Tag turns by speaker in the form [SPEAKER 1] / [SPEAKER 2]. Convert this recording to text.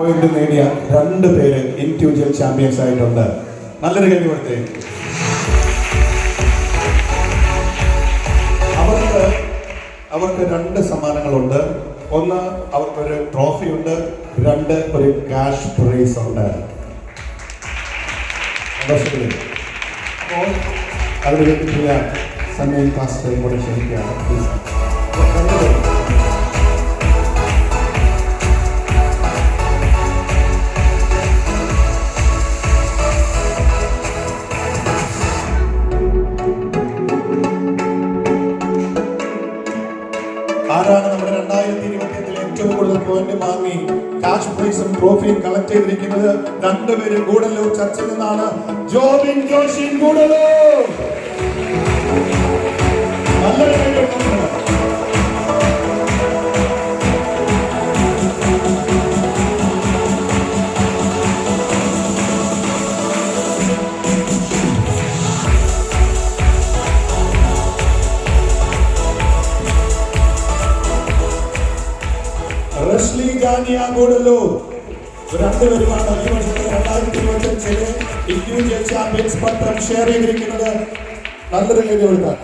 [SPEAKER 1] Point നേടിയ 2 പേര് individual champions ആയിട്ടുണ്ട്. നല്ലൊരു കൈ കൊടുത്തേ. അവർക്ക് 2 സമ്മാനങ്ങളുണ്ട്. ഒന്ന് അവർക്കൊരു ട്രോഫി ഉണ്ട്, 2 ഒരു ക്യാഷ് പ്രൈസ് ഉണ്ട്. അപ്പോൾ അതിലേക്ക് സണ്ണി പാസ്റ്റർ കൂടെ ക്ഷണിക്കുകയാണ്. ആരാണ് നമ്മുടെ 2025 ഏറ്റവും കൂടുതൽ പോയിന്റ് വാങ്ങി ക്യാഷ് പ്രൈസും ട്രോഫിയും കളക്ട് ചെയ്തിരിക്കുന്നത്? 2 പേര് ഗൂഡല്ലൂർ ചർച്ചിൽ നിന്നാണ്. ജോബിൻ ജോഷി ഗൂഡല്ലൂർ. നല്ലൊരു കൈ കൊടുക്കുന്നുണ്ട്. റസ്ലി ജാനിയ ഗൂഡല്ലൂർ 2 പേരുമാണ് ഈ വർഷത്തെ 2025 ഇൻഡിവിജ്വൽ ചാമ്പ്യൻസ് പത്രം ഷെയർ ചെയ്തിരിക്കുന്നത്. നല്ലൊരു കൈ കൊടുക്കാം.